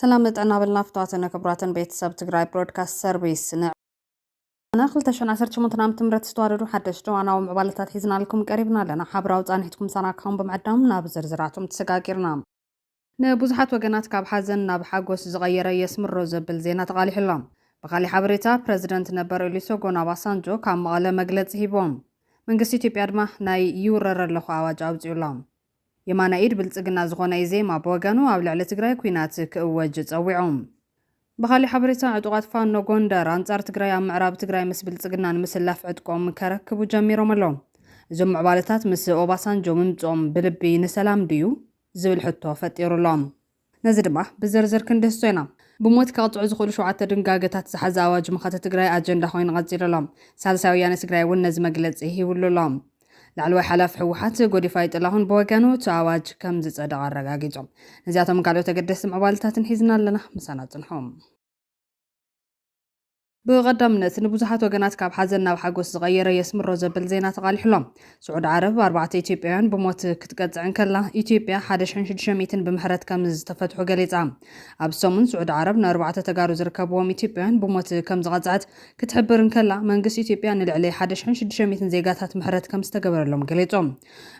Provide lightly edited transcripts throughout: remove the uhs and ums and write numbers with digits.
سلام نتقنا بالنافطاتنا كبراتن بيتساب تقراي برودكاست سيرفيس أنا خلت عشان عسرت شو متنام تمرت استوارد وحدشتو أنا ومعبالتات هيزنا لكم قريبنا لنا حبراو تانيتكم سناكم بمعدام نابزر زرعتم تسقاقرنا نبوزحات وقنات كاب حزن ناب حقوس زغيرة يسمر زبل زينة غالي حلام بغالي حبريتا بريزيدنت نبر إليسوغو ناباسانجو كام مغالة مقلت هيبوم من قسيتي بيادما ناي يورر اللخو عواج عوزيولام يمانا إيد بلتقنا زغونا إيزيما بوغانو أو لعلة تقراي كوينات كأواج تصويعوم بغالي حبريتا عدوغات فانو غوندر أنصار تقراي أم معراب تقراي مس بلتقنا نمسلاف عدكم كركبو جاميرو ملوم زم عبالتات مس أوباسانجو ممتوم بلبي نسلام ديو زول حطو فتيرو لام نزدما بزرزر كندستوينا بموت كقطع زخول شوعات دنقاقتات سحز أواج مخاطة تقراي أجندا خوين غزير لام سالساويان تقراي ونز مقلت إيهي ولو لام لعلوي حلاف حوحات قودي فايت اللهون بوغانو تعواج كم زيز أدغى الرقاقيجو نزياتهم قالوا تقدس معبالتات نحيزنا لنا مسانات نحوم بقدمنا نبوزحات وقنات كاب حزننا وحقوس صغيرة يسمر زبل زينات غالي حلم سعود عرب 4 إثيوبيان بموت كتقطعن كلا إثيوبيا 11,600 بمحرات كمز تفتحوا قليصا أبسومن سعود عرب 4 تقارو زركبوهم إثيوبيان بموت كمز غزعت كتحبرن كلا منقس إثيوبيا نلعلي 11,600 زيقاتات محرات كمز تقبر لهم قليصهم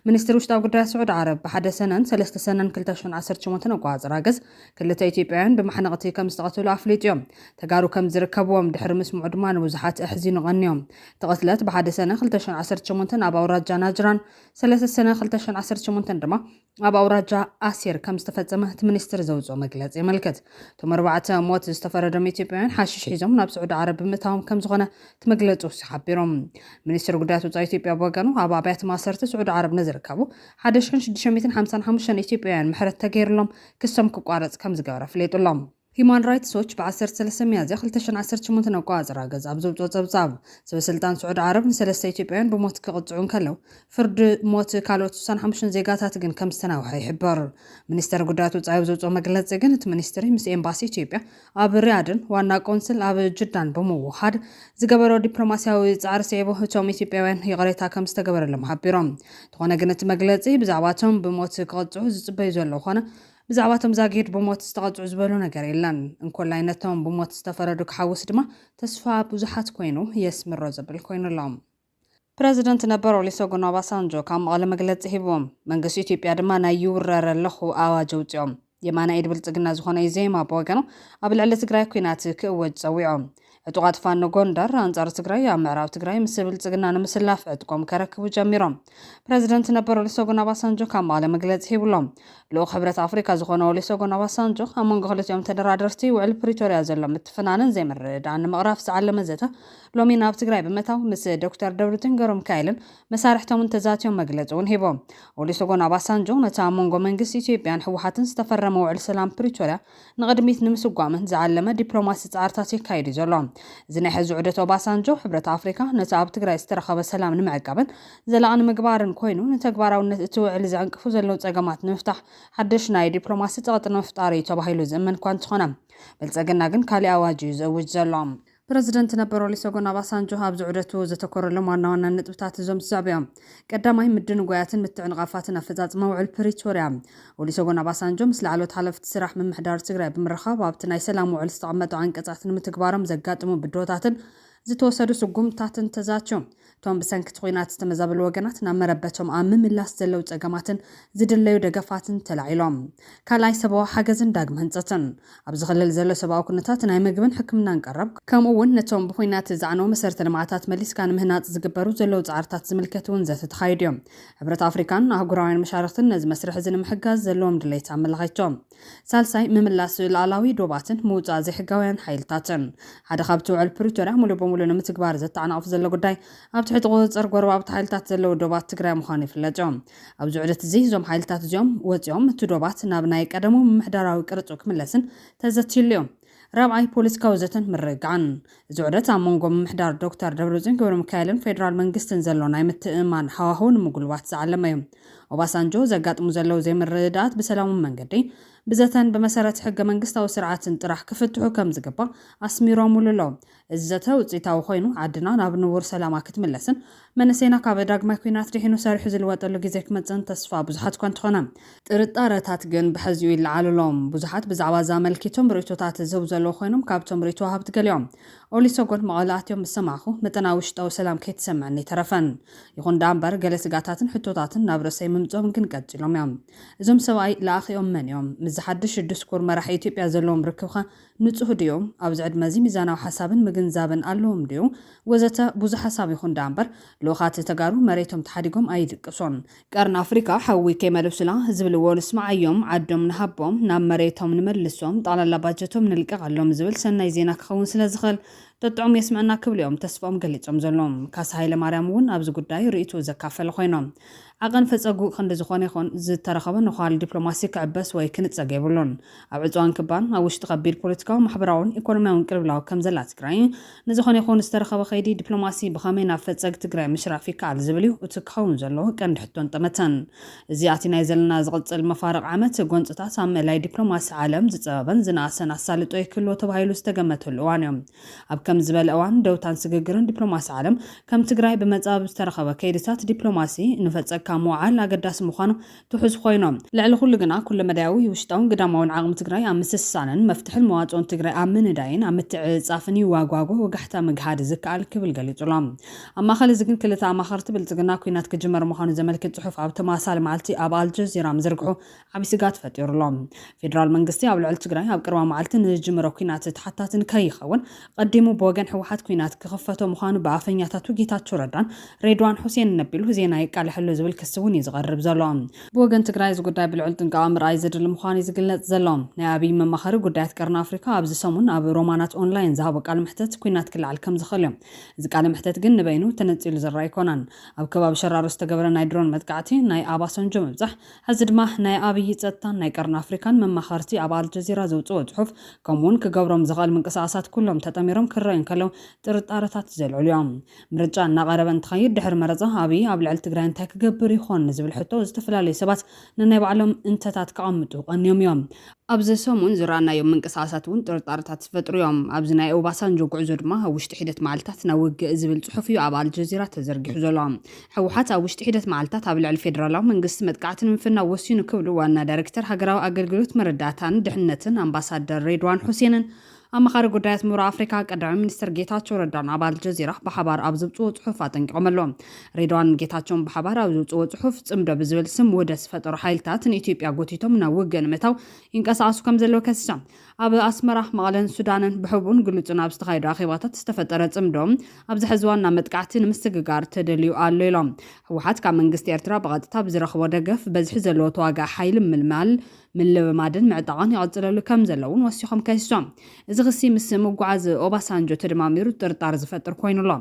منستر وشتاو قدرة سعود عرب بحد سنن 3 سنن كلتاشون 10 شموتن وقواز راقز كلتا إثيوبيان بمحنغتي كمز تقتلوا أفليتيوم تقارو كمز زركبوهم دحر مسمو عدمان وزحات أحزين غنيوم تقتلت بعد سنة 2018 أبا ورجع ناجران 3 سنة 2018 دما أبا ورجع آسير كم استفزمه منستر زوجو مقلت يملكت ثم 4 موت استفردم إثيوبيان حاشش حيزم ناب سعود عرب متاهم كم زغنا تمقلتو سحبيرهم منستر قدرات وزا إثيوبيا بوغانو أبا بيت ماسرت سعود عرب نزركبو 11,655 إثيوبيان محرت تغير لهم كسم كقارص كم زغاره فليطو لهم هيمان رايتس ووتش ب13 مياديا 2018 نقواز راقز أبزوبتو تبزاب سبب سلطان سعود عرب نسلسة إثيوبيان بموت كقطعون كلو فرد موت كالوت سان حمشن زيقاتات جن كم سنة وحي حبار منستر قدراتو تعيب زوجو مقلت زيقن منستري مس إمباسي إثيوبيا أب ريادن وانا كونسل أب جدان بموحد زقبرو دبلوماسياوي تعار سيبو هتوم إثيوبيان يغريتا كم استقبر لمحبيرهم تخونا جنت مقلت زي بزعواتهم بموت كقطعو زبيزو اللوخونا بزعواتهم زاقيد بموت استقطعو زبالو نقر إلان انكول لاينتهم بموت استفردو كحاوس دما تسفى بزحات كوينو يسمر زبل كوينو لهم بريزيدنت نبرو ليسوغو نوباسانجو كام غالا مقلت هيبوم منقس إثيوبيا دما نيورر اللخو آواجوتيوم يمانا إيد بلتقنا زخونا يزيما بوغانو قبل على تقراي كوينات كأوج سويعهم عطوغات فانو غوندر أنصار تقراي معراو تقراي مسل بلتقنا نمسلاف عدكم كركبو جاميرهم بريزيدنت نبرو ليسوغو نوباسانجو كام غالا مقلت هيبولهم لو خبرة أفريقيا زخونا ليسوغو نوباسانجو أمان غلط يوم تدرادرتي وعلى بريتوريا زلم متفنانن زي مرد عن مقراف سعال مزتا لومي ناب تقراي بمتاو مس دكتور دورتن غروم كايلن مسارحتهم انتزاتيوم مقلتون هيبوم وليسوغو نوباسانجو نتا أمانغو منقس إثيوبيان حوحاتن استفرمو على سلام بريتوريا نقدميت نمسقوامن زعلمه دبلوماسي تعارتاتي كايدي زلوم زني حزو عدت أوباسانجو حبرة أفريقيا نتا أب تقراي استرخب سلام نمعقبن زلقان مقبارن كوينو نتقباراو نتوعل زعنقفو زلو تقامات نفتح حدش ناي دبلوماسي تغطن مفتاري تباهيلو زمن كوانت خونم بلتقنا جن كالي أواجي زوج زلوم بريزيدنت نبرو ليسوغو نوباسانجو هابز عدتو زتكرر لهم وانا نطبطات زوم الزعبيهم قداماي مدن قوياتن متعنقافاتن افزاز موعل بريتوريا وليسوغو نوباسانجو مثل علوت حلفت سراح من محدار تقراي بمرخاب وابتناي سلام وعل استقمتو عن قطعتن متكبارم زقاطمو بدوتاتن زتوسدو سقومتاتن تزاتيوم توم بسنكت خوينات استمزابل وغنات نمربتهم امم لاس زلو صقماتن زدليو دغفاتن تلاعيلوم كالاي سبو حاجزن داغم هنصتن ابز خلل زلو سباو كنتات ناي مغبن حكمنا نقرب كمون نتوم بخوينات زعنو مسرت لمعاتات مليس كان مهنات زغبرو زلو صعرتات زملكتون زت تخايديوم عبرت افريكان اغراوين مشارختن نز مسرح زن محجاز زلوم دليت عملغايتوم سالساي مملاس العلاوي دوباتن موصا زي حغاوين حيلتاتن حدا خابتو على بريتوريا مولو بمولو نمتكبار زتعنا افزل غداي تحت قوصر غرباب حيلتات زلو دوبات تግራይ مخاني فلجوم اب زعدت زي زوم حيلتات زوم وصيوم تدوبات ናብ ናይ ቀደሙ محدراوي ቅርጹ ክምለስን ተዘትልዮም رابعي بوليس كوزتن مرقعن زعدت عمونكم محدار دكتور دبرزين كبر مكايلن فيدرال منجستن زلون اي متئمان حواهون مقلوات زعلميهم وباسانجو زقاط مزلو زي مردات بسلام منقدي بزتن بمسارات حق منقستا وسرعات انطرح كفتحو كم زقبا أسميرو مولولو الزتا وصيتاو خوينو عدنا ناب نور سلاما كتملسن منسينا كاب داغما كوينات ريحنو ساريحو زلواتلو غيزي كمصن تسفا بزحات كنت خونا ጥርጣረታት ግን ብሕዚኡ ይለዓልሎም ብዙሓት ብዛዕባ ዛመልኪቶም ርእቶታት ዘውዘሎ ኮይኖም ካብቶም ርእቶ ሃብት ገሊኦም ኦሊሶጎን መቐላእትዮም ዝሰማኹ መጠና ውሽጣዊ ሰላም ከይትሰምዐኒ ተረፈን ይኹን ዳምበር ገለ ስጋታትን ሕቶታትን ናብ ርእሰይ ምምጾም ግን ቀፂሎም እዮም እዞም ሰብኣይ ለኣኺኦም መን እዮም ምስ ሓድሽ ዲስኩር መራሒ ኢትዮጵያ ዘለዎም ርክብኻ ንጹህ ድዮም ኣብዚ ዕድመ እዚ ሚዛናዊ ሓሳብን ምግንዛብን ኣለዎም ድዩ ወዘተ ብዙሕ ሓሳብ ይኹን ዳምበር ልኡኻት ተጋሩ መሬቶም ተሓዲጎም ኣይድቅሶን ቀርን ኣፍሪካ ሓዊ ከይመልብስላ ዝብልዎ ንስማዓዮም ዓዶም ንሃቦም ናብ መሬቶም ንመልሶም ጠቕላላ ባጀቶም ንልቀቕ ዝብል ሰናይ ዜና ክኸውን ስለ ዝኽእል ተጥዑም የስምዐና ክብልኦም ተስፋኦም ገሊፆም ዘሎም ካሳ ሃይለማርያም እውን ኣብዚ ጉዳይ ርእይቱ ዘካፈለ ኮይኖም ዓቐን ፈፀጉ ክንዲ ዝኾነ ይኹን ዝተረኸበ ንኻል ዲፕሎማሲ ክዕበስ ወይ ክንፀገ ይብሉን ኣብ ዕፅዋን ክባን ኣብ ውሽጢ ከቢድ ፖለቲካዊ ማሕበራውን ኢኮኖሚያውን ቅልብላው ከም ዘላ ትግራይ ንዝኾነ ይኹን ዝተረኸበ ከይዲ ዲፕሎማሲ ብኸመይ ናብ ፈፀግ ትግራይ ምሽራፍ ይከኣል ዝብል እዩ እቲ ክኸውን ዘሎ ቀንዲ ሕቶን ጠመተን እዚ ኣቲናይ ዘለና ዝቕፅል መፋርቕ ዓመት ጎንፅታት ኣብ ምእላይ ዲፕሎማሲ ዓለም ዝፀበበን ዝነኣሰን ኣሳልጦ ይክህልዎ ተባሂሉ ዝተገመተሉ እዋን እዮም ኣብ ከም ዝበለ እዋን ደውታን ስግግርን ዲፕሎማሲ ዓለም ከም ትግራይ ብመጻብ ዝተረኸበ ከይድታት ዲፕሎማሲ ንፈፀግ ካብ መዋዕል ኣገዳሲ ምዃኑ ትሑዝ ኮይኖም ልዕሊ ኩሉ ግና ኩሉ መዳያዊ ውሽጣውን ግዳማውን ዓቕሚ ትግራይ ኣብ ምስስሳንን መፍትሕን መዋፅኦን ትግራይ ኣብ ምንዳይን ኣብ ምትዕፅጻፍን ይዋጓጎ ወጋሕታ ምግሃድ ዝከኣል ክብል ገሊጹሎም ኣብ ማእኸል እዚ ግን ክልተ ኣማኸርቲ ብልጽግና ኩናት ክጅመር ምዃኑ ዘመልክት ጽሑፍ ኣብ ተመሳሳሊ መዓልቲ ኣብ ኣልጀዚራ ምዝርግሑ ዓብዪ ስጋት ፈጢሩሎም ፌደራል መንግስቲ ኣብ ልዕሊ ትግራይ ኣብ ቅርባ መዓልቲ ንዝጅመሮ ኩናት ተሓታትን ከይኸውን ቀዲሙ ብወገን ሕወሓት ኩናት ክኽፈቶ ምዃኑ ብኣፈኛታቱ ጌታቸው ረዳን ሬድዋን ሁሴን ነቢሉ ዜና ይቃልሕሉ ዝብል ክስውን ይዝቐርብ ዘሎ ብወገን ትግራይ ዝጉዳይ ብልዑል ጥንቃቐ ምርኣይ ዘድሊ ምዃኑ ይዝግለጽ ዘሎ ናይ ኣብይ መማኸሪ ጉዳያት ቀርኒ ኣፍሪካ ኣብዚ ሰሙን ኣብ ሮማናት ኦንላይን ዝሃቦ ቃል ምሕተት ኩናት ክልዓል ከም ዝኽእል እዮም እዚ ቃል ምሕተት ግን ንበይኑ ተነፂሉ ዝረአ ኣይኮነን ኣብ ከባቢ ሸራሮ ዝተገበረ ናይ ድሮን መጥቃዕቲ ናይ ኣባሰንጆ ምብዛሕ ሕዚ ድማ ናይ ኣብይ ፀጥታን ናይ ቀርኒ ኣፍሪካን መማኸርቲ ኣብ ኣልጀዚራ ዘውፅኦ ጽሑፍ ከምኡውን ክገብሮም ዝኽእል ምንቅስቓሳት ኩሎም ተጠሚሮም ክረአዩ ከለው ጥርጣረታት ዘልዕሉ እዮም ምርጫ እናቐረበ እንትኸይድ ድሕሪ መረፃ ኣብይ ኣብ ልዕሊ ትግራይ እንታይ ክገብር ይኾን ዝብል ሕቶ ዝተፈላለዩ ሰባት ነናይ ባዕሎም እንተታት ከቐምጡ ቀንዮም እዮም ኣብዚ ሰሙን ዝረኣናዮም ምንቅስቓሳት እውን ጥርጣረታት ዝፈጥሩ እዮም ኣብዚ ናይ ኦባሳንጆ ጉዕዞ ድማ ኣብ ውሽጢ ሒደት መዓልትታት ናብ ውግእ ዝብል ጽሑፍ እዩ ኣብ ኣልጀዚራ ተዘርጊሑ ዘሎ ሕወሓት ኣብ ውሽጢ ሒደት መዓልትታት ኣብ ልዕሊ ፌደራላዊ መንግስቲ መጥቃዕቲ ንምፍናው ወሲኑ ክብሉ ዋና ዳይሬክተር ሃገራዊ ኣገልግሎት መረዳእታን ድሕንነትን ኣምባሳደር ሬድዋን ሁሴንን ኣማኻሪ ጉዳያት ምብራቕ ኣፍሪካ ቀዳማይ ሚኒስትር ጌታቸው ረዳን ኣብ ኣልጀዚራ ብሓባር ኣብ ዘውፅኦ ጽሑፍ ኣጠንቂቖም ኣለው ሬድዋን ጌታቸውን ብሓባር ኣብ ዘውፅኦ ጽሑፍ ጽምዶ ብዝብል ስም ውህደት ዝፈጠሩ ሓይልታት ንኢትዮጵያ ጎቲቶም ናብ ውግእ ንምእታው ይንቀሳቐሱ ከም ዘለዎ ከሲሶም ኣብ ኣስመራ መቐለን ሱዳንን ብሕቡን ግልጹን ኣብ ዝተኻየዱ ኣኼባታት ዝተፈጠረ ጽምዶም ኣብዚ ሕዚ ዋና መጥቃዕቲ ንምስግጋር ተደልዩ ኣሎ ኢሎም ሕወሓት ካብ መንግስቲ ኤርትራ ብቐጥታ ብዝረኽቦ ደገፍ በዝሒ ዘለዎ ተዋጋኢ ሓይሊ ምልማል ምልብማድን ምዕጣቕን ይቕፅለሉ ከም ዘለውን ወሲኾም ከሲሶም እዚ ክሲ ምስ ምጓዓዝ ኦባሳንጆ ተደማሚሩ ጥርጣር ዝፈጥር ኮይኑሎ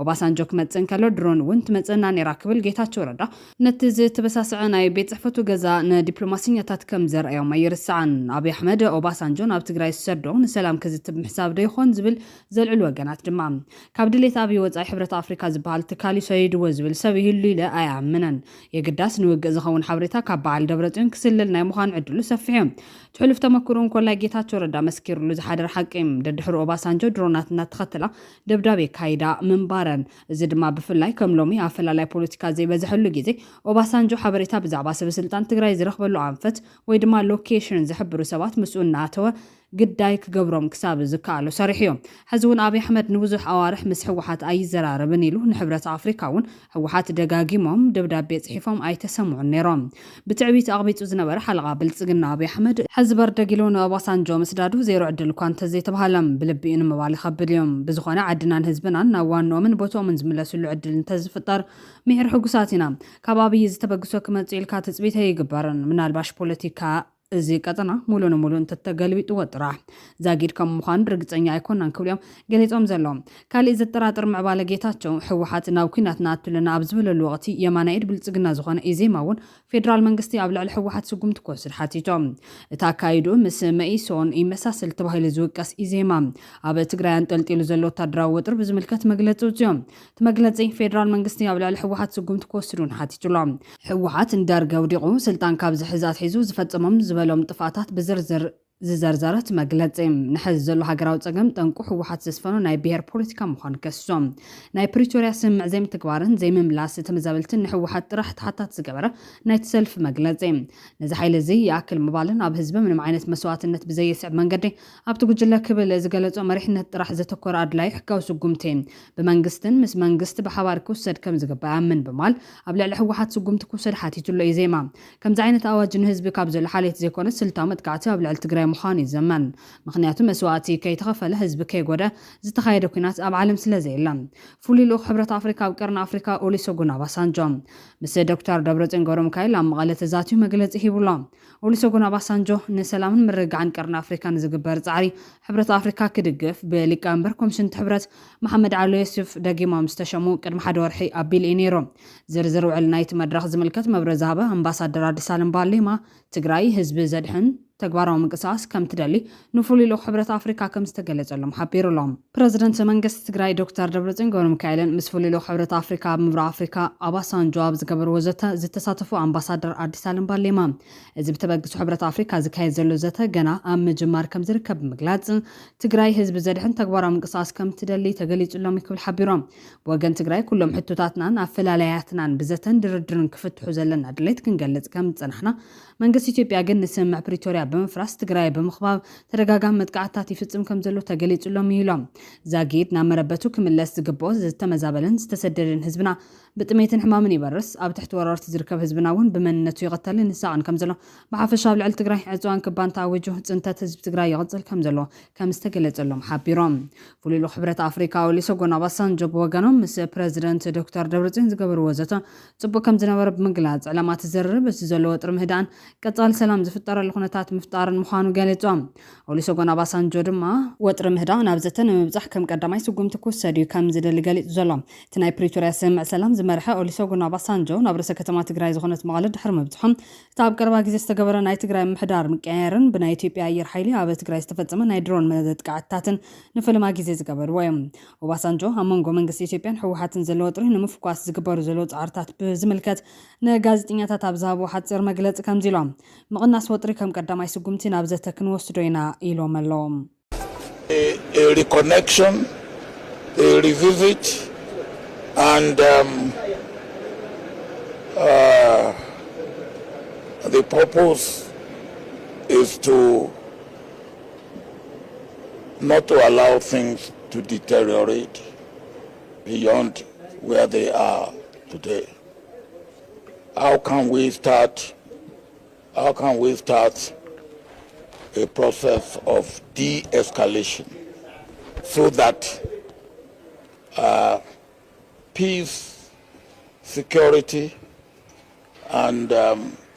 ኦባሳንጆ ክመፅእ ከሎ ድሮን እውን ትመፅና ነይራ ክብል ጌታቸው ረዳ ነቲ ዝተበሳስዐ ናይ ቤት ጽሕፈቱ ገዛ ንዲፕሎማስኛታት ከም ዘርአዮም ኣይርስዓን ኣብይ ኣሕመድ ኦባሳንጆን ኣብ ትግራይ ዝሰዶ ንሰላም ክዝትብ ምሕሳብ ዶ ይኾን ዝብል ዘልዕሉ ወገናት ድማ ካብ ድሌት ኣብይ ወፃኢ ሕብረት ኣፍሪካ ዝበሃል ትካል ይሰይድዎ ዝብል ሰብ ይህሉ ኢለ ኣይኣምነን የግዳስ ንውግእ ዝኸውን ሓበሬታ ካብ በዓል ደብረጽዮን ክስልል ናይ ምዃኑ ዕድሉ ሰፊሕ ትሕልፍ ተመክሮን ኮላይ ጌታቸው ረዳ መስኪሩሉ ዝሓደረ ሓቂም ደድሕሪ ኦባሳንጆ ድሮናት እናተኸተላ ደብዳቤ ካይዳ ምንባረን እዚ ድማ ብፍላይ ከም ሎሚ ኣፈላላይ ፖለቲካ ዘይበዝሐሉ ግዜ ኦባሳንጆ ሓበሬታ ብዛዕባ ሰበስልጣን ትግራይ ዝረኽበሉ ኣንፈት ወይ ድማ ሎኬሽን ዝሕብሩ ሰባት ምስኡ እናተወ ግዳይ ክገብሮም ክሳብ ዝከኣሉ ሰሪሕ እዮም ሕዚ እውን ኣብይ ኣሕመድ ንብዙሕ ኣዋርሕ ምስ ሕወሓት ኣይዘራረብን ኢሉ ንሕብረት ኣፍሪካ እውን ሕወሓት ደጋጊሞም ደብዳቤ ጽሒፎም ኣይተሰምዑን ነይሮም ብትዕቢት ኣቕቢፁ ዝነበረ ሓለቓ ብልጽግና ኣብይ ኣሕመድ ሕዚ በርደጊሉ ንኦባሳንጆ ምስዳዱ ዘይሩ ዕድል እኳ እንተዘይተባሃሎም ብልቢኡ ንምባል ይኸብድ እዮም ብዝኾነ ዓድናን ህዝብናን ናብ ዋንኦምን ቦቶምን ዝምለስሉ ዕድል እንተዝፍጠር ምሕር ሕጉሳት ኢና ካብ ኣብይ ዝተበግሶ ክመፅእ ኢልካ ትፅቢት ኣይግበርን ምናልባሽ ፖለቲካ እዚ ቀጠና ሙሉ ንሙሉ እንተተገልቢጥዎ ጥራሕ ዛጊድ ከም ምዃኑ ርግፀኛ ኣይኮናን ክብልዮም ገሊፆም ዘሎም ካልእ ዘጠራጥር ምዕባለ ጌታቸው ሕወሓት ናብ ኩናት ናትልና ኣብ ዝበለሉ ወቕቲ የማናይድ ብልጽግና ዝኾነ ኢዜማ እውን ፌደራል መንግስቲ ኣብ ልዕሊ ሕወሓት ስጉምቲ ክወስድ ሓቲቶም እታ ኣካይዱ ምስ መኢሶን ይመሳሰል ተባሂሉ ዝውቀስ ኢዜማ ኣብ ትግራይ አንጠልጢሉ ዘሎ ወታደራዊ ውጥር ብዝምልከት መግለፂ ውፅኦም እቲ መግለፂ ፌደራል መንግስቲ ኣብ ልዕሊ ሕወሓት ስጉምቲ ክወስዱን ሓቲቱሎም ሕወሓት እንዳርገ ውዲቑ ስልጣን ካብ ዝሕዛት ሒዙ ዝፈፀሞም ዘበሎም ጥፋታት ብዝርዝር ዝዘርዘረት መግለጽ ንሕዝ ዘሎ ሃገራዊ ጸገም ጠንቁ ህወሓት ዝስፈኑ ናይ ብሔር ፖለቲካ ምዃኑ ከሶም ናይ ፕሪቶሪያ ስምምዕ ዘይምትግባርን ዘይምምላስ ተመዛበልትን ንህወሓት ጥራሕ ተሓታት ዝገበረ ናይ ተሰልፍ መግለጽ ነዚ ሓይሊ እዚ ያክል ምባልን ኣብ ህዝቢ ምንም ዓይነት መስዋዕትነት ብዘይስዕ መንገዲ ኣብቲ ጉጅለ ክብል ዝገለጾ መሪሕነት ጥራሕ ዘተኮረ ኣድላይ ሕጋዊ ስጉምቲ ብመንግስትን ምስ መንግስቲ ብሓባር ክውሰድ ከም ዝግባእ ኣምን በማል ኣብ ልዕሊ ህወሓት ስጉምቲ ክውሰድ ሓቲቱሎ እዩ ዜማ ከምዚ ዓይነት ኣዋጅ ንህዝቢ ካብ ዘሎ ሓልየት ዘይኮነ ስልታዊ መጥቃዕቲ ኣብ ልዕሊ ትግራይ ምዃኑ ይዘመን ምክንያቱ መስዋዕቲ ከይተኸፈለ ህዝቢ ከይጎደ ዝተኻየደ ኩናት ኣብ ዓለም ስለዘየላ ፍሉይ ልኡኽ ሕብረት ኣፍሪካ ኣብ ቀርኒ ኣፍሪካ ኦሉሴጉን ኦባሳንጆ ምስ ዶክተር ደብረጽዮን ገብረሚካኤል ኣብ መቐለ ተዛትዩ መግለጺ ሂቡሎ ኦሉሴጉን ኦባሳንጆ ንሰላምን ምርግጋዕን ቀርኒ ኣፍሪካ ንዝግበር ጻዕሪ ሕብረት ኣፍሪካ ክድግፍ ብሊቀመንበር ኮሚሽን ሕብረት መሐመድ ዓሊ ዩሱፍ ደጊሞም ዝተሸሙ ቅድሚ ሓደ ወርሒ ኣቢል እዩ ነይሩ ዝርዝር ውዕል ናይቲ መድረኽ ዝምልከት መብረ ዛሃበ ኣምባሳደር ኣዲስ ኣለም ባሌማ ትግራይ ህዝቢ ዘድሕን ተግባራዊ ምንቅስቃስ ከም ትደሊ ንፍሉይ ልኡኽ ሕብረት ኣፍሪካ ከም ዝተገለጸሎም ሓቢሩሎም ፕረዚደንት መንግስቲ ትግራይ ዶክተር ደብረጽዮን ገብረሚካኤልን ምስ ፍሉይ ልኡኽ ሕብረት ኣፍሪካ ኣብ ምብራቕ ኣፍሪካ ኣባሳንጆ ኣብ ዝገበርዎ ዘተ ዝተሳተፉ ኣምባሳደር ኣዲስ ኣለም ባሌማ እዚ ብተበግሱ ሕብረት ኣፍሪካ ዝካየድ ዘሎ ዘተ ገና ኣብ ምጅማር ከም ዝርከብ ምግላጽ ትግራይ ህዝቢ ዘድሕን ተግባራዊ ምንቅስቃስ ከም ትደሊ ተገሊጹሎም ይክብል ሓቢሮም ብወገን ትግራይ ኩሎም ሕቶታትናን ኣፈላላያትናን ብዘተን ድርድርን ክፍትሑ ዘለና ድሌት ክንገልጽ ከም ዝጸናሕና መንግስቲ ኢትዮጵያ ግን ንስምምዕ ፕሪቶሪያ ብምፍራስ ትግራይ ብምኽባብ ተደጋጋሚ መጥቃዕትታት ይፍጽም ከም ዘሎ ተገሊጹሎም ይብሎም ዛጊድ ናብ መረበቱ ክምለስ ዝግብኦ ዝተመዛበለን ዝተሰደደን ህዝብና ብጥሜትን ሕማምን ይበርስ ኣብ ትሕቲ ወረርቲ ዝርከብ ህዝብና እውን ብመንነቱ ይቐተልን ይሳቕን ከም ዘሎ ብሓፈሻ ኣብ ልዕሊ ትግራይ ዕፅዋን ክባንታ ኣውጁ ጽንተት ህዝቢ ትግራይ ይቕጽል ከም ዘሎ ከም ዝተገለጸሎም ሓቢሮም ፍሉይ ልኡኽ ሕብረት ኣፍሪካ ኦሉሴጉን ኦባሳንጆ ብወገኖም ምስ ፕረዚደንት ዶክተር ደብረጽዮን ዝገበርዎ ዘተ ጽቡቕ ከም ዝነበረ ብምግላጽ ዕላማ ትዘርብ እቲ ዘለዎ ጥሪ ምህዳን ቀጻሊ ሰላም ዝፍጠረሉ ኩነታት ምፍጣርን ምዃኑ ገሊጾም ኦሉሴጉን ኦባሳንጆ ድማ ወጥሪ ምህዳን ናብ ዘተ ንምብጻሕ ከም ቀዳማይ ስጉምቲ ክውሰድ እዩ ከም ዝደሊ ገሊጹ ዘሎ እቲ ናይ ፕሪቶሪያ ስምምዕ ሰላም ዝመርሐ ኦሉሴጉን ኦባሳንጆ ናብ ርእሰ ከተማ ትግራይ ዝኾነት መቐለ ድሕሪ ምብጽሖም እቲ ኣብ ቀረባ ግዜ ዝተገበረ ናይ ትግራይ ምሕዳር ምቅያየርን ብናይ ኢትዮጵያ ኣየር ሓይሊ ኣብ ትግራይ ዝተፈጸመ ናይ ድሮን መጥቃዕትታትን ንፍልማ ግዜ ዝገበርዎ እዮም ኦባሳንጆ ኣብ መንጎ መንግስቲ ኢትዮጵያን ህወሓትን ዘለዎ ጥሪ ንምፍኳስ ዝግበሩ ዘለዉ ጻዕርታት ብዝምልከት ንጋዜጠኛታት ኣብ ዝሃብዎ ሓፂር መግለፂ ከምዚ ኢሎም ምቕናስ ወጥሪ ከም ቀዳማይ ስጉምቲ ናብ ዘተ ክንወስዶ ኢና ኢሎም ኣለዎም reconnection, a revisit, and the purpose is to not to allow things to deteriorate beyond where they are today. How can we start a process of de-escalation so that peace, security, and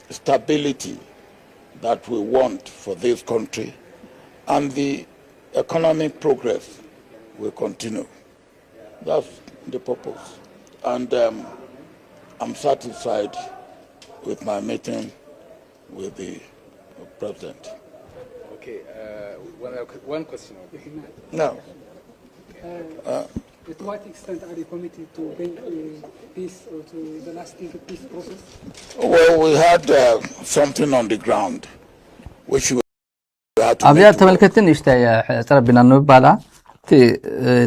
stability that we want for this country and the economic progress will continue. That's the purpose. And I'm satisfied with my meeting with the President. Okay, one question. No. To what extent are you committed to bring peace or to the lasting peace process? Well, we had something on the ground which we had to أبيات تملكتين إشتاي تربينا نبالا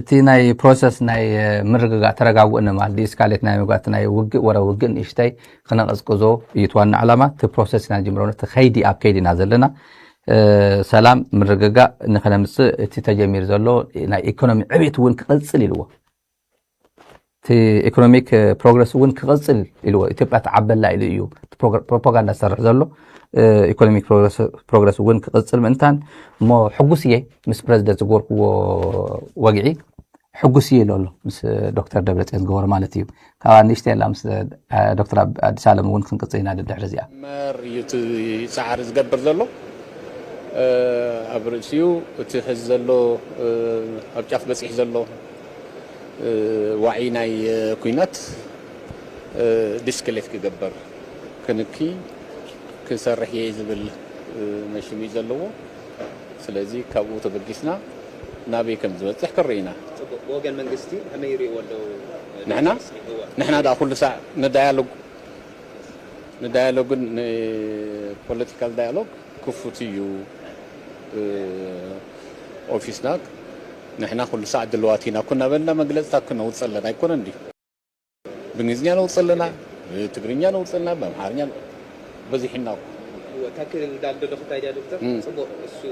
تي ناي process ناي مرقع ترجعوا إنه مع ديس كالت ناي وقت ناي ورا وجن إشتاي خلنا أسقزو يتوانا علامات تي process ناي جمرونة تخيدي أبكيدي نازل لنا سلام مرقع نخلنا مس تي تجمير زلو ناي economy عبيت وين كقصل الوا تي economic progress وين كقصل الوا تبقى تعبل لا إليو propaganda سر زلو economic progress وين كقصل منتان مو حقوسية مس president زغور وواقعي حقوسية لولو مس دكتور دبرتين زغور مالتيو كان نشتي لا مس دكتور أديس علم وين كنقصينا الدحرزيا مر يتسعر زقبر زلو أبرسيو تحز زلو أبجاف بس يحزلو وعيناي كوينات ديسكليت كجبر كنكي كسرح يزبل ماشي ميزلوه سلازي كابو تبقيسنا نابي كم زود تحكرينا وقال منقستي هم يري ولو نحنا دا كل ساعة نديالوج political dialogue كفتيو أوفيسناك نحن كل ساعة دلوقتي كنا بدنا مجلس كنا وصلنا يكون عندي بالإنجليزية وصلنا بالتقرينيا وصلنا بمحارنيا بزحنا وتاكل دال دلو خطاي يا دكتور صبو السو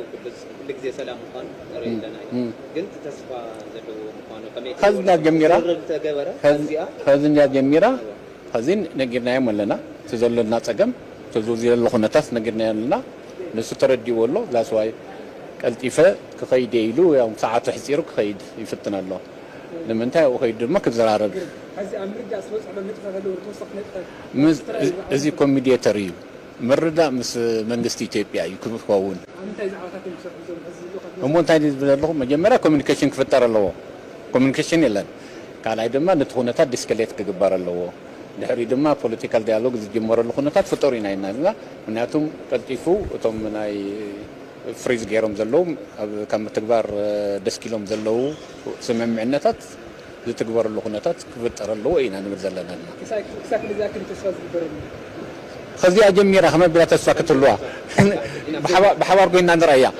كل جزء سلام خان ريلنا قلت تصفى زلو خان كمي خذنا جميرة خذنا جميرة خذين نجرنا يوم لنا تزلنا تجمع تزوزي اللخنتاس نجرنا لنا نستردي والله لا سواي التفا كخيد يلو يوم ساعات حسيرك خيد يفتنا الله لما انت وخيد ما كزرارب هذه أمريكا أسوأ على نتفق هذا وتوثق نتفق ازي كوميدياتريو مردا مس منغستي إثيوبيا يكون فاون أنت إذا عرفت هم انت لهم مجمرة كوميونيكيشن كفتر الله كوميونيكيشن يلان قال هيدما نتخونتا ديسكليت كجبار الله دحري دما بوليتيكال ديالوج زجمر اللخونتا فطورينا ينالنا مناتهم قلتيفو وتم مناي فريز غيرهم زلوم كم تكبر دسكيلهم زلو سمعمعنتات زتكبر اللخونتات كفتر الله اينا نزلنا ساكن ذاكر تسواز البرني خذي أجميرة هم بلا تسواكت اللوا بحوار قلنا نرأيها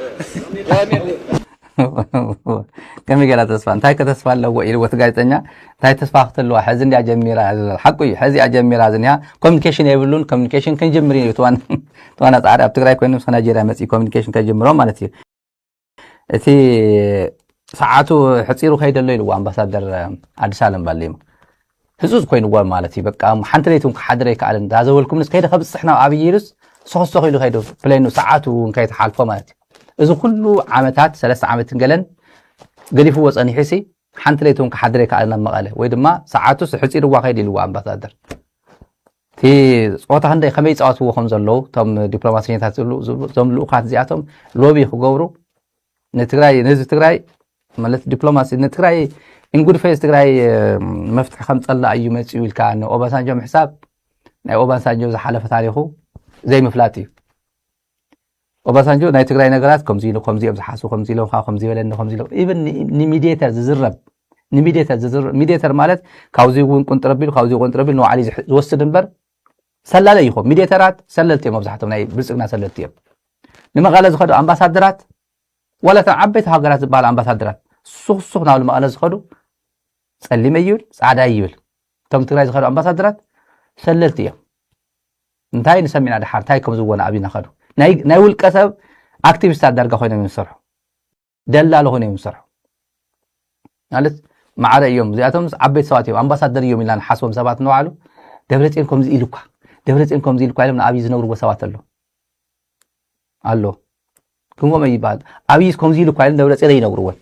كم يقال تسفى انتهي كتسفى لو إلى وتقايتنيا انتهي تسفى أخت اللوا حزن دي أجميرة الحقوي حزي أجميرة هذنها كوميونيكيشن يبلون كوميونيكيشن كان جمرين توان تعرف بتقرأي كوينو سنة جيرا مسي كوميونيكيشن كان جمرون مالتي تي ساعاتو حتصيرو خيد اللو يلو أمباسادر عبد السلام بالليم حزوز كوين وال مالتي بقى حنتليتهم كحدري كعلن هذا ولكم نس كيدا خبص احنا ابييرس سوس خيلو خيدو بلينو ساعاتو كايت حالفه مالتي اذا كله عامتات 3 عامت انجلن قليفو وصني حسي حنتليتهم كحدري كعلن مقاله وي دما ساعاتو حصير وا خيد يلو امباسادر تي صوت هندي خمي صوتو خم زلو تم دبلوماسيات زم لوقات زياتهم لوبي خغورو نتراي نز تراي مالت دبلوماسي نتراي إن good face تقرأي مفتح خمس الله أي مسؤول كأنه أوباسانجو محساب ناي أوباسانجو زحلف تاريخه زي مفلاتي أوباسانجو ناي تقرأي نقرات كمزيلو كمزي أبزحاسو كمزيلو خا كمزي ولا إنه كمزيلو even نميديتر زرب نميديتر زر ميديتر مالت كاوزي وين كنت ربيل كاوزي وين ربيل نوع علي وسط دنبر سلا لا يخو ميديترات سللتي مبزحتهم ناي بلسقنا سللتي لما قال زخدو أمباسادرات ولا تعبيت هاجرات بال أمباسادرات سوق ناول ما قال زخدو سلم يول سعدا يول تم تراي زخدو أمباسادرات سللتي انتهي نسمينا على حال تاي كم زوانا أبينا خدو ناي والكسب أكتيفيست درجة خوينا من الصرح دلالة هنا من الصرح قالت مع رأيهم زي أتمس عبيت سواتي أمباسادر يوم اللي نحسبهم سبات نوعلو دولة إنكم زي لوكا دولة إنكم زي لوكا لمن أبي زنور وسوات له الله كم ما يبعد أبي كم زي لوكا لمن دولة إيه ينورون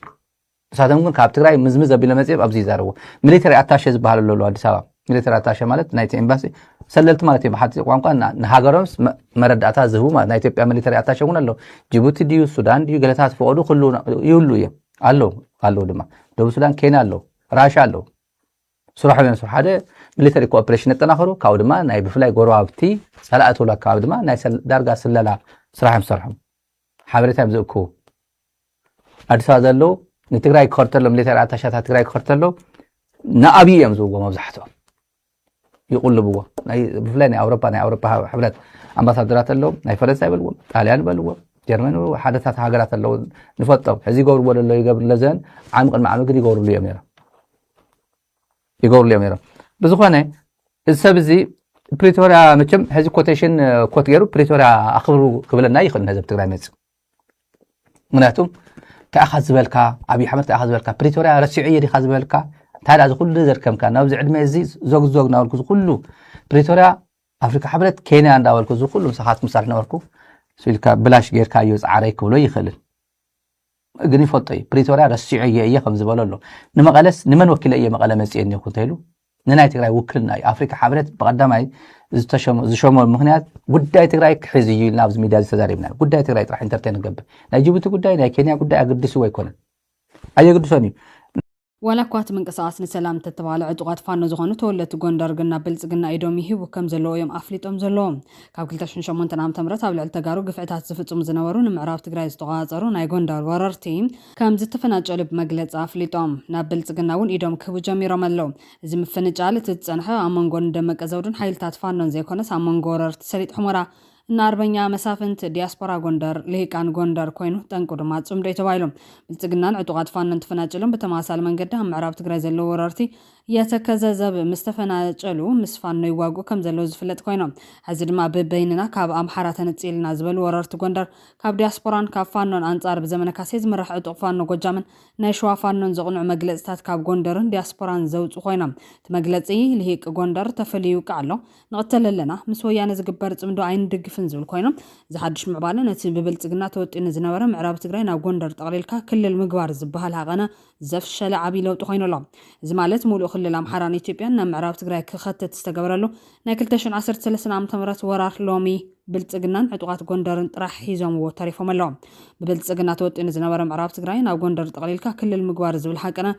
ساعتهم كن كابتن راي مزمز بلا مسيب أبزي زارو ميليتري أتاشيز بحال اللولو عدي سوا ميليتري أتاشي مالت نايت إمباسي سللت مالتي بحد وانقا نهاجرمس مرد أتاز هو ما نايت بيا ميليتري أتاشي هون الله جيبوتي ديو السودان ديو جلتات فوقدو كله يولو يه الله دما دو السودان كينا الله راشا الله صراحة بين صراحة ده ميليتري كوبريشن التناخرو كاودما ناي بفلاي غروابتي سلأتو لك كاودما ناي درجة سللا صراحة حبرتها بزوكو أرسال الله نتقرأي كارتلو مليتر أتاشات تقرأي كارتلو نأبي يمزوجوا مبزحته يقول له بوا ناي بفلان أوروبا حبلات أمباسادرات اللو ناي فرنسا بلو طاليان بلو جرمن وحدثات هاجرات اللو نفطوا هذي يقول ولا اللي يقبل لزان عامق المعامل كده يقول لي أميرة بزخانة السبزي بريتوريا متشم هذي كوتيشن كوتيرو بريتوريا أخبروا قبل الناي خلنا هذا بتقرأي ميت مناتهم كأخذ بالك أبي حمد كأخذ بالك بريتوريا رسعية دي خذ بالك هذا كل ذر كم كان نوزع المزيز زوج ناول كذو كله بريتوريا أفريقيا حبلت كينيا عند أول كذو كله مساحات مسارنا وركو سويلك بلاش غير كايوز عريك ولا يخلل قني فطي بريتوريا رسعية إيه خمس بالله نما قالس نمن وكيل أي مقالة مسيئني قلتيلو نناي تقرأي وكلنا أفريقيا حبلت بقدماي زشوم المهنيات قداي تقرأي حزي نابز ميدال تزاريبنا قداي تقرأي راح انترتين قبل نجيبته قداي نا كينيا قداي أقدسوا يكون أي أقدسوني ولا كوات من قصاص نسلام تتبالع عطوات فانو زغانو تولت غوندر قلنا بلصقنا ايدوم يهب وكم زلو يوم افليطوم زلو كاب 2008 عام تمرت ابلع التجارو قفعتات زفصم زنورو نمعراف تግራይ ዝተቋፀሩ ናይ ጎንደር ወረርቲ ከም ዝተፈናጨሉ ብመግለጽ አፍሊጦም ናብ ብልጽግና እውን ኢዶም ክቡ ጀሚሮም ኣለው እዚ ምፍንጫል ትጸንሐ ኣመንጎን ደመቀ ዘውድን ሓይልታት ፋኖን ዘይኮነስ ኣመንጎ ወረርቲ ሰሊጥ ሕሞራ እና አርበኛ መሳፍንት ዲያስፖራ ጎንደር ልሂቃን ጎንደር ኮይኑ ጠንቁ ድማ ጽምዶ የተባይሎም ብልጽግናን ዕጡቃት ፋኖን ተፈናጭሎም በተማሳለ መንገድ ምዕራብ ትግራይ ዘሎ ወረርቲ የተከዘዘብ ምስተፈናጨሉ ምስ ፋኖ ይዋጉ ከም ዘሎ ዝፍለጥ ኮይኖም ሕዚ ድማ በበይንና ካብ አምሓራ ተነጽልና ዝበሉ ወረርቲ ጎንደር ካብ ዲያስፖራን ካብ ፋኖን አንጻር ብዘመነ ካሴ ዝመረሕ ዕጡቅ ፋኖ ጎጃምን ናይ ሸዋ ፋኖን ዘቕንዑ መግለጽታት ካብ ጎንደርን ዲያስፖራን ዘውጹ ኮይኖም ትመግለጺ ልሂቅ ጎንደር ተፈልዩ ቃሎ ንቅተለለና ምስ ወያነ ዝግበር ጽምዶ አይንድግፍን ዝብል ኮይኖም ዝሓድሽ ምዕባለ ነቲ ብብልጽግና ተወጢኑ ዝነበረ ምዕራብ ትግራይ ናብ ጎንደር ጠቅሊልካ ክልል ምግባር ዝበሃል ሃቀነ ዘፍሸለ ዓቢ ለውጢ ኮይኑሎም እዚ ማለት ሙሉእ ክልል አምሓራን ኢትዮጵያን ናብ ምዕራብ ትግራይ ክኸትት ዝተገበረሉ ናይ 2013 ዓ.ም ወራር ሎሚ ብልጽግናን ዕጡቃት ጎንደርን ጥራሕ ሒዞምዎ ተሪፎም ኣለዎም ብብልጽግና ተወጢኑ ዝነበረ ምዕራብ ትግራይ ናብ ጎንደር ጠቅሊልካ ክልል ምግባር ዝብል ሃቀነ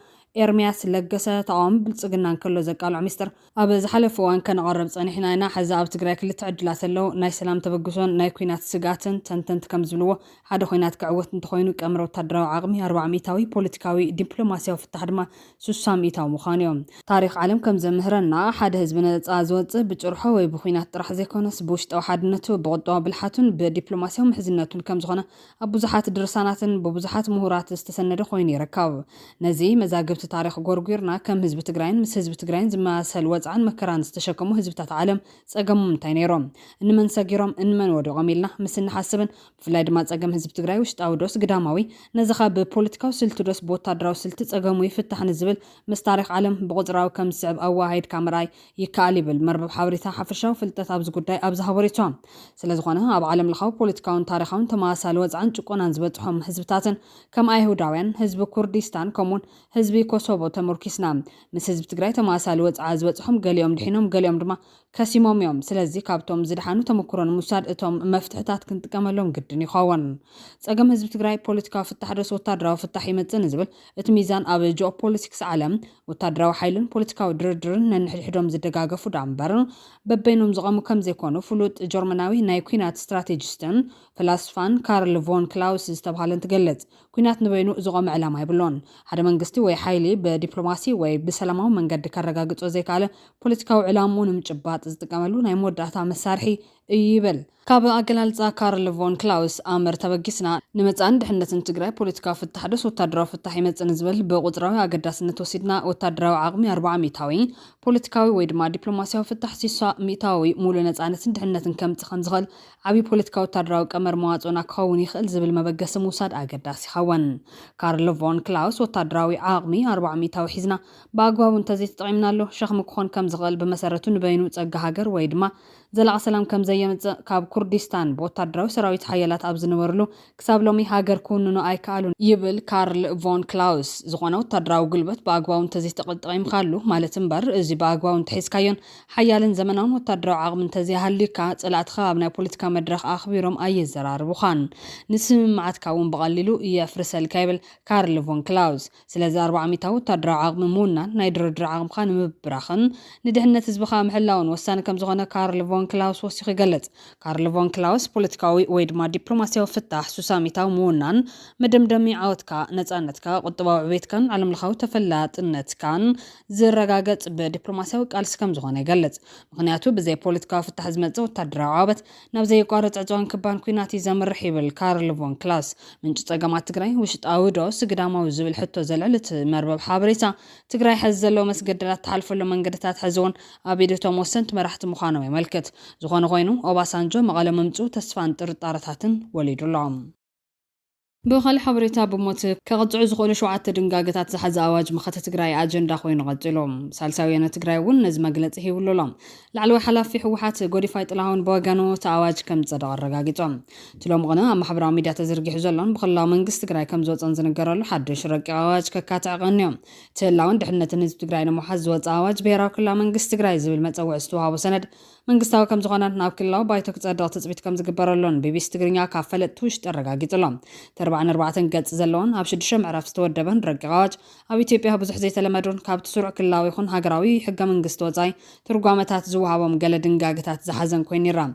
ኤርሚያስ ለገሰ ተቃዋሚ ብልጽግናን ከሎ ዘቃልዑ ሚስጥር ኣብ ዝሓለፈ እዋን ከነቐረብ ፀኒሕና ኢና ሕዚ ኣብ ትግራይ ክልተ ዕድላት ኣለዉ ናይ ሰላም ተበግሶን ናይ ኩናት ስጋትን ተንተንቲ ከም ዝብልዎ ሓደ ኩናት ክዕወት እንተኮይኑ ቀምረ ወታደራዊ ዓቕሚ 400ታዊ ፖለቲካዊ ዲፕሎማሲያዊ ፍታሕ ድማ 600ታዊ ምዃኑ እዮም ታሪክ ዓለም ከም ዘምህረና ሓደ ህዝቢ ነፃ ዝወፅእ ብጭርሖ ወይ ብኩናት ጥራሕ ዘይኮነስ ብውሽጣዊ ሓድነቱ ብቁጠባ ብልሓቱን ብዲፕሎማሲያዊ ምሕዝነቱን ከም ዝኾነ ኣብ ብዙሓት ድርሳናትን ብብዙሓት ምሁራት ዝተሰነደ ኮይኑ ይርከብ ነዚ መዛግብቲ ታሪክ ጎርጉርና ከም ህዝቢ ትግራይን ምስ ህዝቢ ትግራይን ዝመሳሰል ወፃዕን መከራን ዝተሸከሙ ህዝብታት ዓለም ፀገሞም እንታይ ነይሮም እንመን ሰጊሮም እንመን ወዲቆም ኢልና ምስ እንሓስብን ብፍላይ ድማ ፀገም ህዝቢ ትግራይ ውሽጣዊ ዶስ ግዳማዊ ነዚ ኸ ብፖለቲካዊ ስልቲ ዶስ ብወታደራዊ ስልቲ ፀገሙ ይፍታሕ ንዝብል ምስ ታሪክ ዓለም ብቁፅራዊ ከም ዝስዕብ ኣዋሃይድካ ምርኣይ ይከኣል ይብል መርበብ ሓበሬታ ሓፈሻዊ ፍልጠት ኣብዚ ጉዳይ ኣብዚ ሓበሬቶም ስለዝኾነ ኣብ ዓለም ለኻዊ ፖለቲካውን ታሪካውን ተመሳሳሊ ወፃዕን ጭቆናን ዝበፅሖም ህዝብታትን ከም ኣይሁዳውያን ህዝቢ ኩርዲስታን ከምኡውን ህዝቢ ኮሶቮ ተመርኪስና ምስ ህዝቢ ትግራይ ተመሳሳሊ ወፃዓ ዝበፅሖም ገሊኦም ድሒኖም ገሊኦም ድማ ከሲሞም እዮም ስለዚ ካብቶም ዝድሓኑ ተመክሮን ሙሳድ እቶም መፍትሕታት ክንጥቀመሎም ግድን ይኸውን ፀገም ህዝቢ ትግራይ ፖለቲካዊ ፍታሕ ዶስ ወታደራዊ ፍታሕ ይመፅን ዝብል እቲ ሚዛን ኣብ ጂኦፖለቲክስ ዓለም ወታደራዊ ሓይልን ፖለቲካዊ ድርድርን ነንሕድሕዶም ዝደጋገፉ ዳምበር በበይኖም ዝቐሙ ከም ዘይኮኑ ፍሉጥ ጀርመናዊ ናይ ኩናት ስትራቴጂስትን ፍላስፋን ካርል ቮን ክላውስ ዝተባሃለን ትገልጽ ኩናት ንበይኑ ዝቆመ ዕላማ ይብሎን ሓደ መንግስቲ ወይ ሓይሊ በዲፕሎማሲ ወይ ብሰላማዊ መንገዲ ካረጋግጾ ዘይካለ ፖለቲካዊ ዕላምኡ ንምጭባጥ ዝጥቀመሉ ናይ መወዳእታ መሳርሒ ይብል ካብ ኣገላልጻ ካርል ቮን ክላውስ ኣመር ተበጊስና ንመጻን ድሕነትን ትግራይ ፖለቲካዊ ፍታሕ ዶስ ወታደራዊ ፍታሕ ይመፅን ዝብል ብቁፅራዊ ኣገዳስነት ወሲድና ወታደራዊ ዓቕሚ 400ታዊ ፖለቲካዊ ወይ ድማ ዲፕሎማሲያዊ ፍታሕ 600ታዊ ሙሉእ ነጻነትን ድሕነትን ከምጽእ ከም ዝኽእል ዓብይ ፖለቲካዊ ወታደራዊ ቀመር መዋጽኦና ክኸውን ይኽእል ዝብል መበገሲ ምውሳድ ኣገዳሲ ይኸውን ካርል ቮን ክላውስ ወታደራዊ ዓቕሚ 400ታዊ ሒዝና ብኣግባቡ እንተዘይተጠቒምናሉ ሸኽሚ ክኾን ከም ዝኽእል ብመሰረቱ ንበይኑ ፀጋ ሃገር ወይ ድማ ዘላቕ ሰላም ከም ዘየምፅእ ካብ ኩርዲስታን ብወታደራዊ ሰራዊት ሓያላት ኣብ ዝነበርሉ ክሳብ ሎሚ ሃገር ክውንኑ ኣይከኣሉን ይብል ካርል ቮን ክላውስ ዝኾነ ወታደራዊ ጉልበት ብኣግባቡ እንተዘይተጠቒምካሉ ማለት እምበር እዚ ብኣግባቡ እንተሒዝካዮን ሓያልን ዘመናውን ወታደራዊ ዓቕሚ እንተዘይሃልዩካ ፀላእትኻ ኣብ ናይ ፖለቲካ መድረኽ ኣኽቢሮም ኣየዘራርቡኻን ንስምምዓትካ እውን ብቐሊሉ የፍርሰልካ ይብል ካርል ቮን ክላውስ ስለዚ 400ታዊ ወታደራዊ ዓቕሚ ምውናን ናይ ድርድር ዓቕምካ ንምብራኽን ንድሕነት ህዝብኻ ምሕላውን ወሳኒ ከም ዝኾነ ካርል ቮን ክላውስ ወሲኹ ይገልጽ ካርል ቮን ክላውስ ፖለቲካዊ ወይ ድማ ዲፕሎማሲያዊ ፍታሕ 600ታዊ ምውናን መደምደሚ ዓወትካ ነጻነትካ ቁጠባዊ ዕቤትካን ዓለምለኻዊ ተፈላጥነትካን ዝረጋገጽ ብዲፕሎማሲያዊ ቃልሲ ከም ዝኾነ ይገልጽ ምክንያቱ ብዘይ ፖለቲካዊ ፍታሕ ዝመጽእ ወታደራዊ ዓወት ናብ ዘይቋረጽ ዕፅዋን ክባን ኩናት ይዘምርሕ ይብል ካርል ቮን ክላውስ ምንጭ ፀገማት ትግራይ ውሽጣዊ ዶስ ግዳማዊ ዝብል ሕቶ ዘልዕል እቲ መርበብ ሓበሬታ ትግራይ ሕዚ ዘለዎ መስገድላት ተሓልፈሎ መንገድታት ሕዚውን ኣብ ኢደቶም ወሰንቲ መራሕቲ ምዃኖም የመልክት ዝኾነ ኮይኑ ኦባሳንጆ መቐለ መምጽኡ ተስፋን ጥርጣረታትን ወሊዱሎም ብኻልእ ሓበሬታ ብሞት ከቕፅዑ ዝኽእሉ 7 ድንጋጌታት ዝሓዘ ኣዋጅ መኸተ ትግራይ ኣጀንዳ ኮይኑ ቀፂሎም ሳልሳይ ወያነ ትግራይ እውን ነዚ መግለፂ ሂብሉሎም ላዕለዋይ ሓላፊ ሕወሓት ጎዲፋይ ጥላሁን ብወገኑ እቲ ኣዋጅ ከም ዝጸደቐ ኣረጋጊጾም ትሎም ቅነ ኣብ ማሕበራዊ ሚድያ ተዘርጊሑ ዘሎን ብክልላዊ መንግስቲ ትግራይ ከም ዝወፀን ዝነገረሉ ሓድሽ ረቂቕ ኣዋጅ ከካትዕ ቀንዮም ትህላውን ድሕነትን ህዝቢ ትግራይ ንምሓዝ ዝወፀ ኣዋጅ ብሄራዊ ክልላዊ መንግስቲ ትግራይ ዝብል መፀውዒ ዝተዋሃቦ ሰነድ መንግስታዊ ከም ዝኾነ ናብ ክልላዊ ባይቶ ክጸድቕ ትፅቢት ከም ዝግበረሎን ቢቢሲ ትግርኛ ካብ ፈለጥቲ ውሽጢ ኣረጋጊጹሎም 44 ገጽ ዘለውን ኣብ 6 ምዕራፍ ዝተወደበን ረቂቕ ኣዋጅ ኣብ ኢትዮጵያ ብዙሕ ዘይተለመዱን ካብቲ ስሩዕ ክልላዊ ይኹን ሃገራዊ ሕገ መንግስቲ ወፃኢ ትርጓመታት ዝወሃቦም ገለ ድንጋጌታት ዝሓዘን ኮይኑ ይረአ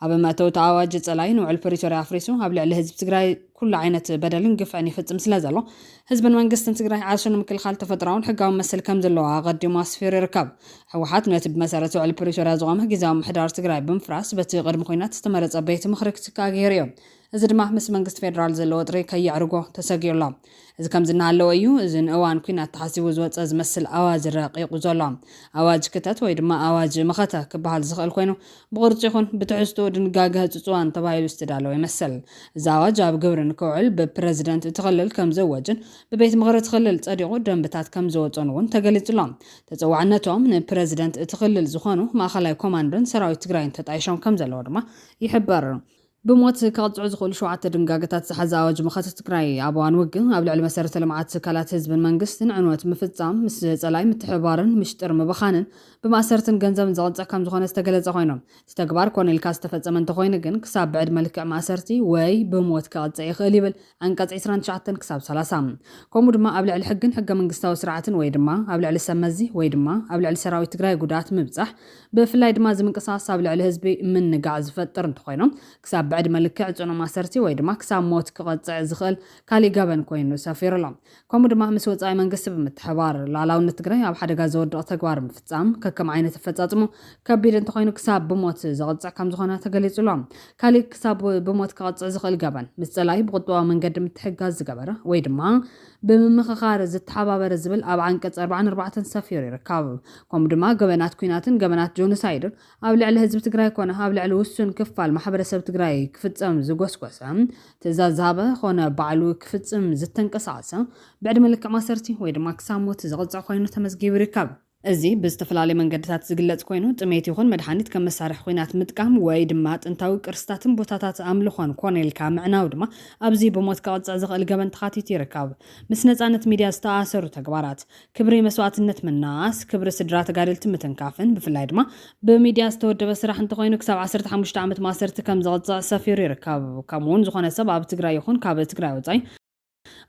ኣብ መእተውቲ ኣዋጅ ጸላይ ንውዕል ፕሪቶርያ ኣፍሪሱ ኣብ ልዕሊ ህዝቢ ትግራይ كل عينة بدل قفعني فتم سلازلو حزب المنقسم تقرأ عشان مكل خال تفترون حقا ومثل كم زلوا غدي ماسفير ركاب حوحات نتب مسارة على بريشورا زغامه جزام حدار تقرأ بمفراس بتغير مخينات استمرت بيت مخرج تكاغيريو إذا ما مس منقسم فيدرال زلوا طريق يعرقو تساقي الله إذا كم زنا على أيو إذن أوان كنا تحسي وزوات أز مثل أواج رقيق وزلام أواج كتات ويد ما أواج مخته كبهال زخل كوينو بغرت يخون بتحسدو دنقاقها تسوان تبايلو استدالو يمثل زاواج جاب قبرن كوعل ببريزيدنت تخلل كم زوجن ببيت مغرب تخلل تصديقو دنبتات كم زوجن تقلت لهم تزوعنتهم من بريزيدنت تخلل زخانو ما خلاي كوماندرن سراوي تقراين تتعيشهم كم زلورما يحبر بموت كقطع زخول شوعة دنقاقتات سحزاوج مخاطر تقراي أبوان وقن قبل على مسيرة لمعات سكالات حزب المنقسم عنوات مفتام مس صلاي متحبارن مشتر مبخانن بمأسرة جنزم زغلت كم زخون استقلت زخوينهم تتكبر كون الكاس تفتز من تخوين جن كساب بعد ملك مأسرتي وي بموت كقطع خليبل عنقطع عسران شعتن كساب سلاسام كومود ما قبل على الحقن حق من قستاو سرعة ويدما قبل على السمزي ويدما قبل على سراوي تقراي قدات مبزح بفلاي دما زمن قصاص قبل على حزبي من نقاز فتر تخوينهم كساب بعد ملك عصنا ماسرتي ويد ما كساب موت كقطع زخل كالي جابن كوينو سافير لهم كومود ما مسوت أي منقسم بمتحبار لا نتقرأ أو حدا جازود أتقوار مفتام كم عينة فتاتمو كبير انت خوينو كساب بموت زغلت كم زخنا تقليت لهم كالي كساب بموت كقطع زخل جابن مستلاي بغطوا من قدم تحجاز جبره ويد ما بمخخار زت حبابر زبل أو عن كتر 4 سفير يركب كومود ما جبنات كويناتن جبنات جونسايدر أو على حزب تقرأ كونه أو على وسون كفال محبر سب تقرأ كفتم زقوسقوسم تزازابه خونا بعلو كفتم زتن قصاصه بعد ملك ماسرتي ويد ما كساموت زغلت خوينو تمزجيب يركب أزي باستفلالي من قدرات زقلت كوينو تميتي خون مدحانيت كم مسارح خوينات متقام ويد مات انتاو كرستاتن بوتاتات أملخون كونيل كامعنا ودما أبزي بموت كاوت زغل جبن تخاتي تيركاب مسنت عنت ميديا استأثر وتكبارات كبري مسوات النت من الناس كبر سدرات قارلت متنكافن بفلاي دما بميديا استود بس راح انت خوينو كساب 15 عامت ماسرت كم زغلت سفير يركاب كمون زخونه سبب تقرا يخون كاب تقرا وزاي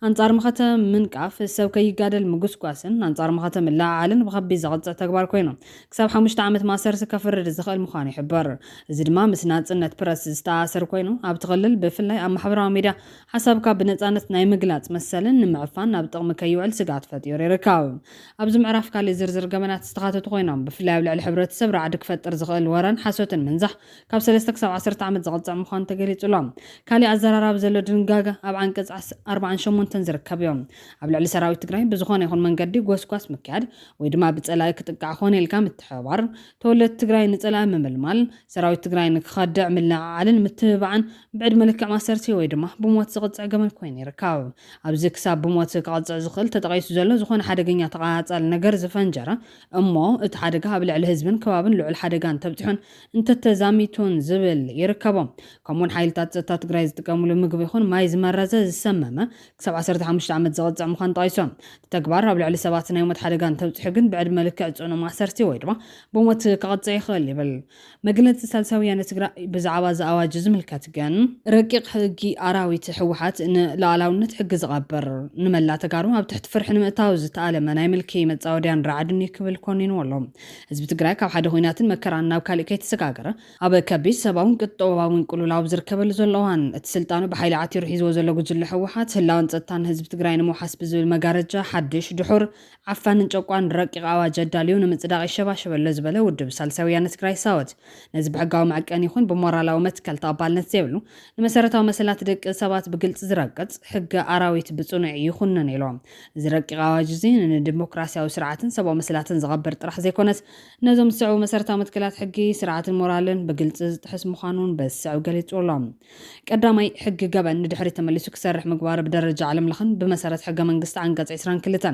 أنصار مخته من كاف السو كي قادل مقص قاسن أنصار مخته من لا عالن بخبي زغط تكبر كوينه كسب 5 عامت ما سر سكفر الزخ المخاني حبر زد ما مسنات نت برس استاثر كوينه أبتغلل بفلاي أما حبر ميدا حسب كاب نتانت ناي مقلات مثلا نمعفان أبتغ كيوعل سقات فتيور يركاو أبز معرف كالي زرزر قمنات استغاتت كوينه بفلاي ولا الحبرة السبر عدك فتر زخ الورن حسوت منزح كاب سلستك 10 عامت زغط مخان تقريت لهم كالي أزرار بزلو دنقاقة أب عنكز 4 تنزركب يوم قبل على سراوي تقرأي بزخون يكون من قدي قوس مكاد ويدما بتسألها كتقع خوني الكام التحوار تولد تقرأي نتسألها من بالمال سراوي تقرأي نخدع من العالم متبعا بعد ملك عماسرتي ويدما بموت سقط عقمل كوين يركاو أبزك ساب بموت سقط زخل تتغيس زلو زخون حدقين يتقاعد على نقر زفنجرة أمو اتحدقها قبل على الهزبن كوابن لعل حدقان تبتحون انت تزاميتون زبل يركبوا كمون حايل تقرأي تقاملو مقب يخون ما يزمرزة السممة كسب 15 عامت زغط مخان طايسون تكبر قبل على سباتنا يوم حدقان تبتحقن بعد ملك عصنا ماسرتي ويدما بموت كقطع يخلي بل مقلت سلسوية نتقرأ بزعواز أواجز ملكاتقن رقيق حقي أراويت حوحات إن لالاونت حق زغبر نملا تقارون بتحت فرح نمتاوز تعالى ناي ملكي متصاوديان رعدني كبل كونين والله حزب تقرأ كاب حدا خوينات مكران وكالي كي تسقاقرة أبا كبي سباون قطوا ونقولوا لاو بزر كبل زلوان السلطان بحيل عاتي رح يزوز لو جل حوحات هلاون ጸጥታን ህዝብ ትግራይ ንመሓስብ ዝብል መጋረጃ ሓድሽ ድሑር ዓፋንን ጨቋን ረቂቕ ኣዋጅ ኣዳልዩ ንምጽዳቕ ይሸባሸበሎ ዝበለ ውድብ ሳልሳይ ወያነ ትግራይ ሳወት ነዚ ብሕጋዊ ማዕቀን ይኹን ብሞራላዊ መትከል ተቐባልነት ዘይብሉ ንመሰረታዊ መሰላት ደቂ ሰባት ብግልጽ ዝረግጽ ሕጊ ኣራዊት ብጽኑዕ ይኹንን ኢሎም እዚ ረቂቕ ኣዋጅ እዚ ንዲሞክራሲያዊ ስርዓትን ሰብኣዊ መሰላትን ዝቐብር ጥራሕ ዘይኮነስ ነዞም ዝስዕቡ መሰረታዊ መትከላት ሕጊ ስርዓትን ሞራልን ብግልጽ ዝጥሕስ ምዃኑን በስዕብ ገሊጹሎም ቀዳማይ ሕጊ ገበን ንድሕሪ ተመሊሱ ክሰርሕ ምግባር ብደረጃ ዓለም ለኸን ብመሰረት ሕገ መንግስቲ አንቀጽ 22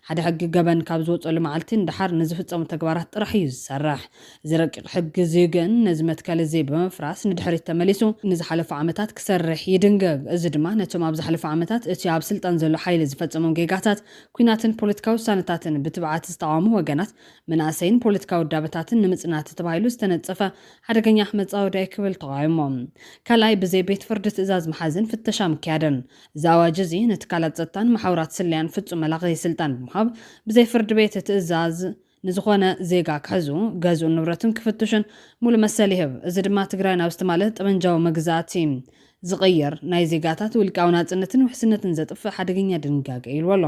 ሓደ ሕጊ ገበን ካብ ዝወፀሉ መዓልቲ እንድሓር ንዝፍጸሙ ተግባራት ጥራሕ እዩ ዝሰርሕ እዚ ረቂቕ ሕጊ እዚ ግን ነዚ መትከል እዚ ብምፍራስ ንድሕሪት ተመሊሱ ንዝሓለፉ ዓመታት ክሰርሕ ይድንገግ እዚ ድማ ነቶም ኣብ ዝሓለፉ ዓመታት እቲ ኣብ ስልጣን ዘሎ ሓይሊ ዝፈጸሞም ጌጋታት ኩናትን ፖለቲካዊ ውሳነታትን ብትብዓት ዝተቃወሙ ወገናት መናእሰይን ፖለቲካዊ ውዳበታትን ንምጽናት ተባሂሉ ዝተነጸፈ ሓደገኛ መጻወዳይ ክብል ተቃዊሞም ካልኣይ ብዘይ ቤት ፍርዲ ትእዛዝ መሓዝን ፍተሻ ምክያድን ዛዋጅ እዚ ንትካላት ጸጥታን ማሕበራት ስልያን ፍጹም መላኽይ ስልጣን ብምሃብ ብዘይ ፍርዲ ቤት ትእዛዝ ንዝኾነ ዜጋ ክሕዙ ገዝኡን ንብረቱን ክፍትሹን ሙሉ መሰል ይህብ እዚ ድማ ትግራይ ናብ ዝተማለ ጠመንጃዊ መግዛእቲ ዝቕየር ናይ ዜጋታት ውልቃዊ ናጽነትን ውሕስነትን ዘጥፍእ ሓደገኛ ድንጋጌ ኢልዎ ኣሎ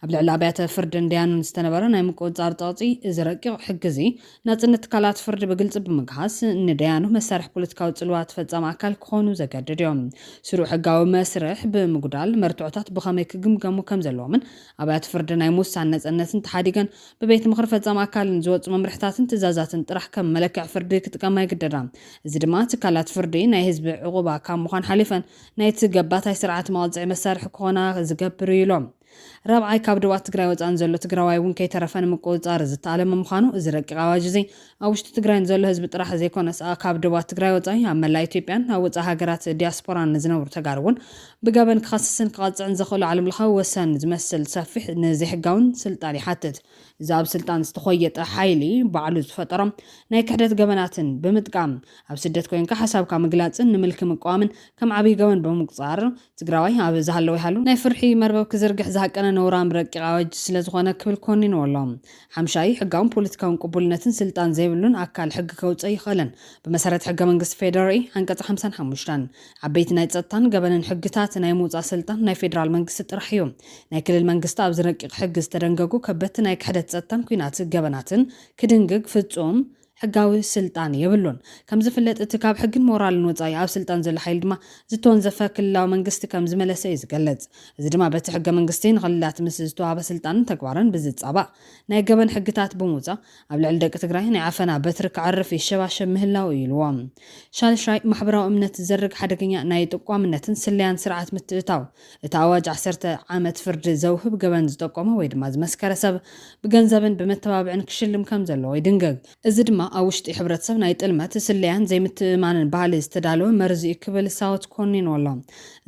ኣብ ልዕሊ ኣብያተ ፍርድን ዳያኑን ዝተነበረ ናይ ምቁጽጻር ጸቕጢ እዚ ረቂቕ ሕጊ እዚ ናጽነት ትካላት ፍርዲ ብግልፂ ብምግሃስ ንዳያኑ መሳርሒ ፖለቲካዊ ጽልዋ ተፈጻሚ ኣካል ክኾኑ ዘገድድ እዮም ስሩዕ ሕጋዊ መስርሕ ብምጉዳል መርትዖታት ብኸመይ ክግምገሙ ከም ዘለዎምን ኣብያተ ፍርዲ ናይ ምውሳን ነጻነትን ተሓዲገን ብቤት ምክሪ ፈጻሚ ኣካልን ዝወፁ መምርሕታትን ትእዛዛትን ጥራሕ ከም መለክዕ ፍርዲ ክጥቀማ ይግደዳ እዚ ድማ ትካላት ፍርዲ ናይ ህዝቢ ዕቁባ ካብ ምዃን ሓሊፈን ናይቲ ገባታይ ስርዓት መቕፅዒ መሳርሒ ክኾና ዝገብር ኢሎም رابعي ካብ ደቡብ ትግራይ ወፃን ዘሎ ትግራዋይ እውን ከይተረፈን ምቁጽጻር ዝተኣለመ ምዃኑ እዚ ረቂቕ ኣዋጅ እዚ ኣብ ውሽጢ ትግራይን ዘሎ ህዝቢ ጥራሕ ዘይኮነስ ካብ ደቡብ ትግራይ ወፃይ ኣብ መላ ኢትዮጵያን ኣብ ወፃ ሃገራት ዲያስፖራን ዝነብሩ ተጋሩን ብገበን ክኸስስን ክቐፅዕን ዝኽእሉ ዓለምለኻዊ ወሰን ዝመስል ሰፊሕ ንዘይሕጋውን ስልጣን ይሓትት እዚ ኣብ ስልጣን ዝተኾየጠ ሓይሊ ባዕሉ ዝፈጠሮም ናይ ክሕደት ገበናትን ብምጥቃም ኣብ ስደት ኮይንካ ሓሳብካ ምግላፅን ንምልክ ምቋምን ከም ዓብይ ገበን ብምቁጻር ትግራዋይ ኣብ ዝሃለወ ይሃሉ ናይ ፍርሒ መርበብ ክዝርግሕ ዝሃቀነ ነውራም ረቂቕ ኣዋጅ ስለ ዝኾነ ክብል ኮኒኑ ወሎም ሓምሻይ ሕጋውን ፖለቲካውን ቅቡልነትን ስልጣን ዘይብሉን ኣካል ሕጊ ከውፅእ ይኽእልን ብመሰረት ሕገ መንግስቲ ፌደራል አንቀጽ 55 ዓበይቲ ናይ ጸጥታን ገበንን ሕግታት ናይ ምውፃእ ስልጣን ናይ ፌደራል መንግስቲ ጥራሕ እዩ ናይ ክልል መንግስቲ ኣብ ዝረቂቕ ሕጊ ዝተደንገጉ ከበድቲ ናይ ክሕደት ጸጥታን ኩናት ገበናትን ክድንግግ ፍጹም ሕጋዊ ስልጣን የብሉን ከም ዝፍለጥ እቲ ካብ ሕግን ሞራልን ወፃኢ ኣብ ስልጣን ዘሎ ሓይል ድማ ዝተወንዘፈ ክልላዊ መንግስቲ ከም ዝመለሰ ይዝገለጽ እዚ ድማ በቲ ሕገ መንግስቲ ንኽልላት ምስ ዝተዋሃበ ስልጣንን ተግባርን ብዝጻባእ ናይ ገበን ሕግታት ብምውፃእ ኣብ ልዕሊ ደቂ ትግራይ ናይ ዓፈና በትሪ ክዓርፍ ይሸባሸብ ምህላው ኢልዎም ሻልሻይ ማሕበራዊ እምነት ዝዘርግ ሓደገኛ ናይ ጥቋምነትን ስልያን ስርዓት ምትእታው እቲ ኣዋጅ 10 ዓመት ፍርዲ ዘውህብ ገበን ዝጠቆመ ወይ ድማ ዝመስከረ ሰብ ብገንዘብን ብመተባብዕን ክሽልም ከም ዘለዎ ይድንገግ እዚ ድማ ኣብ ውሽጢ ሕብረተሰብ ናይ ጥልመት ስልያን ዘይምትእማንን ባህሊ ዝተዳለወ መርዚ ክብል ሳወት ኮኒን ወሎ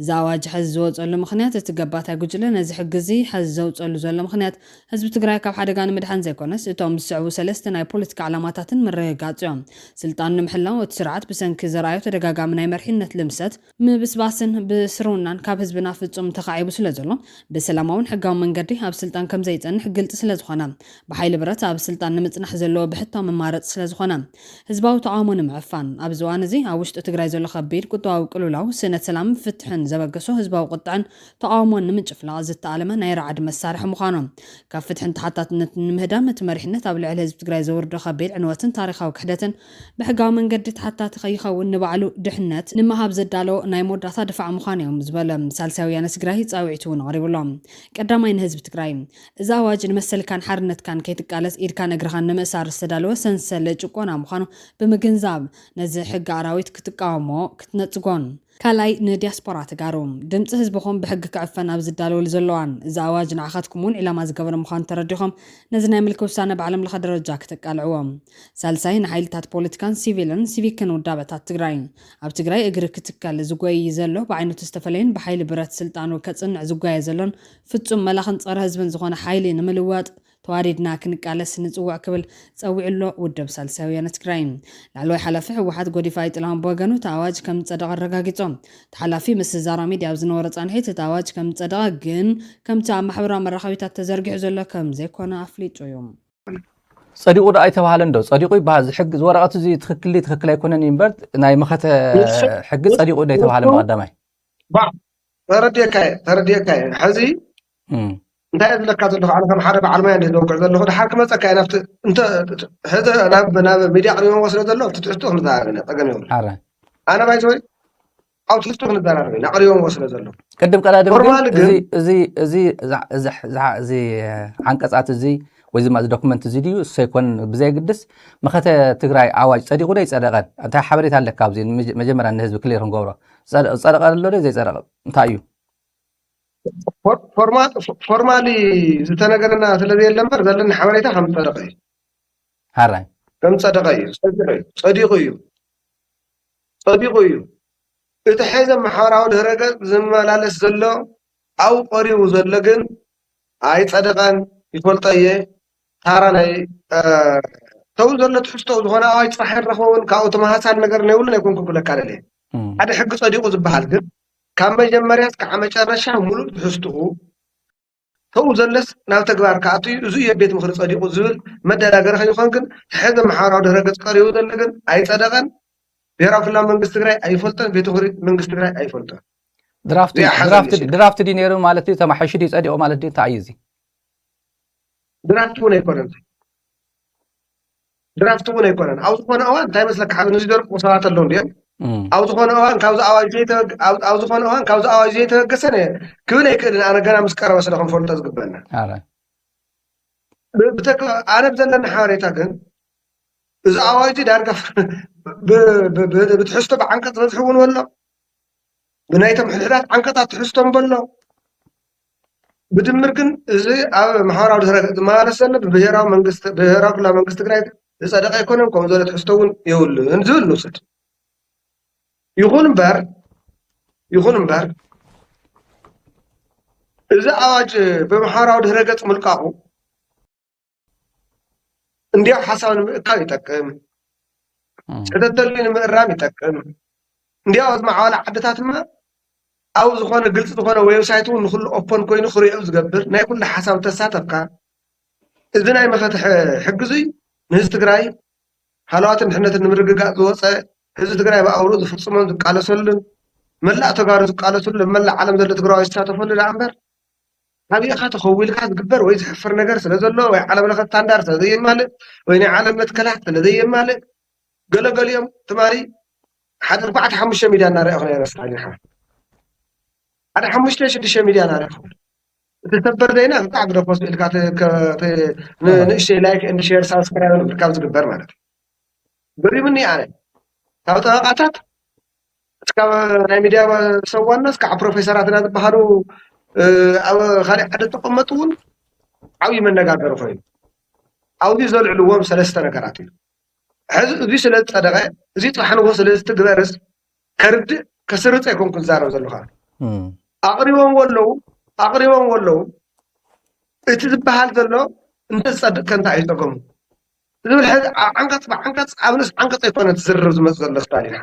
እዚ ኣዋጅ ሕዚ ዝወፀሉ ምክንያት እቲ ገባታይ ጉጅለ ነዚ ሕጊ እዚ ሕዚ ዘውፀሉ ዘሎ ምክንያት ህዝቢ ትግራይ ካብ ሓደጋ ንምድሓን ዘይኮነስ እቶም ዝስዕቡ ሰለስተ ናይ ፖለቲካ ዓላማታትን ምርግጋጽ እዮም ስልጣን ንምሕላው እቲ ስርዓት ብሰንኪ ዘርኣዩ ተደጋጋሚ ናይ መርሒነት ልምሰት ምብስባስን ብስሩናን ካብ ህዝብና ፍጹም ተኻዒቡ ስለ ዘሎ ብሰላማውን ሕጋዊ መንገዲ ኣብ ስልጣን ከም ዘይጸንሕ ግልጽ ስለ ዝኾነ ብሓይሊ ብረት ኣብ ስልጣን ንምጽናሕ ዘለዎ ብሕታዊ መማረጽ ስለ ዝኾነ ህዝባዊ ተቃውሞ ንምዕፋን ኣብ ዝዋን እዚ ኣብ ውሽጢ ትግራይ ዘሎ ከቢድ ቁጠባዊ ቅልውላው ስነት ሰላም ፍትሕን ዘበገሶ ህዝባዊ ቁጥዕን ተቃውሞን ንምጭፍላቕ ዝተኣለመ ናይ ረዓድ መሳርሒ ምዃኖም ካብ ፍትሕን ተሓታትነት ንምህዳም እቲ መሪሕነት ኣብ ልዕሊ ህዝቢ ትግራይ ዘወርዶ ከቢድ ዕንወትን ታሪኻዊ ክሕደትን ብሕጋዊ መንገዲ ተሓታቲ ከይኸውን ንባዕሉ ድሕነት ንምሃብ ዘዳለዎ ናይ መወዳእታ ድፋዕ ምዃን እዮም ዝበለ ሳልሳይ ወያነ ትግራይ ጻውዒቱ እውን ቀሪቡሎም ቀዳማይ ንህዝቢ ትግራይ እዚ ኣዋጅ ንመሰልካን ሓርነትካን ከይትቃለስ ኢድካን እግርኻን ንምእሳር ዝተዳለወ ሰንሰለ ጭቆና ምዃኑ ብምግንዛብ ነዚ ሕጊ ኣራዊት ክትቃወሞ ክትነጽጎን ካልኣይ ንዲያስፖራ ተጋሩ ድምፂ ህዝብኹም ብሕጊ ክዕፈን ኣብ ዝዳለወሉ ዘለዋን እዚ ኣዋጅ ንዓኻትኩም እውን ዕላማ ዝገበረ ምዃኑ ተረዲኾም ነዚ ናይ ምልኪ ውሳነ ብዓለም ለኸ ደረጃ ክትቃልዕዎም ሳልሳይ ንሓይልታት ፖለቲካን ሲቪልን ሲቪክን ውዳበታት ትግራይ ኣብ ትግራይ እግሪ ክትከል ዝጎይ ዘሎ ብዓይነቱ ዝተፈለየን ብሓይሊ ብረት ስልጣኑ ከጽንዕ ዝጓየ ዘሎን ፍጹም መላኽን ጸረ ህዝብን ዝኾነ ሓይሊ ንምልዋጥ ተዋሪድና ክንቃለስ ንጽዋዕ ክብል ጸዊዕሎ ውድብ ሳልሳይ ወያነ ትግራይ ላዕለዋይ ሓላፊ ህወሓት ጎዲፋይ ጥላሁን በወገኑ ተኣዋጅ ከም ጸደቐ ረጋጊጾም ተሓላፊ ምስ ዛራ ሚድያ ኣብ ዝነበረ ጻንሒት ተኣዋጅ ከም ጸደቐ ግን ከምቲ ኣብ ማሕበራዊ መራኸቢታት ተዘርጊሑ ዘሎ ከም ዘይኮነ ኣፍሊጡ እዩ ጸዲቁ ዳ ኣይተባሃለ እንዶ ጸዲቁ ይባሃል ሕግ ዝወረቐቱ እዚ ትክክል ኣይኮነን እምበር ናይ መኸተ ሕጊ ጸዲቁ ዳ ኣይተባሃለ መቀዳማይ ተረዲየካ ሕዚ እንታይ ዝለካ ዘለኹ ኣነ ከም ሓደ በዓል ሞያ እንደወቅዕ ዘለኹ ድሓር ክመፀካ ናብቲ እንተ ሕዚ ናብ ሚድያ ቀሪቦም ወስለ ዘሎ ኣብቲ ትሕዝቶ ክንዘራረብ ኢና ፀገም የብሉ ኣነ ባይዘወይ ኣብ ትሕዝቶ ክንዘራረብ ኢና ቀሪቦም ወስለ ዘሎ ቅድም ቀዳድም እዚ ዓንቀጻት እዚ ወይ ድማ እዚ ዶክመንት እዚ ድዩ ሰይኮን ብዘይግድስ መኸተ ትግራይ ኣዋጅ ጸዲቁ ዶ ይጸደቐን እንታይ ሓበሬታ ኣለካ ኣብዚ መጀመርያ ንህዝቢ ክሊር ክንገብሮ ጸደቐ ኣሎ ዶ ዘይጸደቐ እንታይ እዩ ፎርማሊ ዝተነገረና ስለዚ የለ እምበር ዘለና ሓበሬታ ከም ጸደቐ እዩ ሃራይ ከም ጸደቐ እዩ ጸዲቁ እዩ እቲ ሕዚ ማሕበራዊ ድህረ ገጽ ዝመላለስ ዘሎ ኣብ ቀሪቡ ዘሎ ግን ኣይጸደቐን ይፈልጦ እየ ታራ ናይ ተው ዘሎ ትሕዝቶ ዝኾነ ኣዋጅ ጥራሕ ይረኽበውን ካብኡ ተመሃሳሊ ነገር ነይብሉን ኣይኮንኩን ክብለካ ደልየ ሓደ ሕጊ ጸዲቁ ዝበሃል ግን ካብ መጀመርያ እስካዕ መጨረሻ ሙሉእ ትሕዝትኡ ተው ዘለስ ናብ ተግባር ከኣቱ እዚ እዩ ቤት ምክሪ ጸዲቁ ዝብል መደላገሪ ከይኾን ግን ሕዚ ማሕበራዊ ድህረ ገጽ ቀሪቡ ዘሎ ግን ኣይጸደቐን ብሔራዊ ክልላዊ መንግስቲ ትግራይ ኣይፈልጦን ቤተ ምክሪ መንግስቲ ትግራይ ኣይፈልጦን ድራፍት ዲ ነይሩ ማለት እዩ ተማሓይሹ ዲ ፀዲቁ ማለት እዩ እንታይ እዩ እዚ ድራፍት እውን ኣይኮነን ድራፍት እውን ኣይኮነን ኣብ ዝኾነ እዋን እንታይ መስለካ ሓደ ንዚ ደርቁ ሰባት ኣለዉ እንዲኦም ኣብ ዝኾነ እዋን ካብዚ ኣዋጅ ዘይተበገሰ ክብል ኣይክእልን ኣነ ገና ምስ ቀረበ ስለ ክንፈልጦ ዝግበአና ኣነ ብዘለና ሓበሬታ ግን እዚ ኣዋጅ ዳርጋ ብትሕዝቶ ብዓንቀፅ በዝሒ እውን ኣሎ ብናይቶም ሕድሕዳት ዓንቀታት ትሕዝቶም በሎ ብድምር ግን እዚ ኣብ ማሕበራዊ ድሕረ ገፅ ዝመላለስ ዘሎ ብብሔራዊ ክልላዊ መንግስቲ ትግራይ ዝፀደቀ ኣይኮነን ከምኡ ዝበለ ትሕዝቶ እውን የብሉን ዝብል ንውሰድ ይኹን እምበር እዚ ኣዋጅ ብማሕበራዊ ድሕረ ገፅ ምልቃቁ እንዲያው ሓሳብ ንምእካብ ይጠቅም ስሕተት ተልዩ ንምእራም ይጠቅም እንዲያው ኣብ ዝማዕበላ ዓድታት ድማ ኣብ ዝኾነ ግልፂ ዝኾነ ዌብሳይት እውን ንኩሉ ኦፖን ኮይኑ ክሪኦ ዝገብር ናይ ኩሉ ሓሳብ ተሳተፍካ እዚ ናይ መፈትሒ ሕጊ እዚ ንህዝቢ ትግራይ ሃለዋትን ድሕነትን ንምርግጋእ ዝወፀ ህዝቢ ትግራይ ብኣውርኡ ዝፍፅሞን ዝቃለሰሉን መላእ ተጋሩ ዝቃለሰሉ መላእ ዓለም ዘሎ ትግራዋይ ዝሳተፈሉ ዳ እምበር ኣብኢኻ ተኸዊልካ ዝግበር ወይ ዝሕፍር ነገር ስለ ዘሎ ወይ ዓለም ለኸ ስታንዳርድ ስለዘየማልእ ወይ ናይ ዓለም መትከላት ስለዘየማልእ ገለገሊኦም ትማሊ ሓደ 4-5 ሚድያ እናርአኹ ነይረ ስታሊኻ ሓደ 5-6 ሚድያ እናርአኹ እቲ ሰበር ዜና ክሳዕ ግደፎስ ኢልካ ንእሽተይ ላይክ ኤንድ ሼር ሳብስክራይብ ምርካብ ዝግበር ማለት እዩ ገሪሙኒ ኣነ ካብ ጠበቃታት እስካብ ናይ ሚድያ ሰዋና እስካብ ፕሮፌሰራትና ዝበሃሉ ኣብ ካሊእ ዓዲ ተቐመጡ እውን ዓብዪ መነጋገሪ ኮይኑ ኣብዚ ዘልዕልዎም 3 ነገራት እዩ ሕዚ እዚ ስለ ዝፀደቐ እዚ ጥራሕ ንጎ ስለ ዝትግበርስ ከርድእ ከስርፅ ኣይኮንኩ ዝዛረብ ዘለካ ኣቕሪቦም ኣለዉ እቲ ዝበሃል ዘሎ እንተዝፀድቕ ከ እንታይ እዩ ፀገሙ ዝብል ሕዚ ዓንቀፅ ብዓንቀፅ ኣብ ንስ ዓንቀፅ ኣይኮነ ትዝርብ ዝመፅእ ዘሎ ስታሊንካ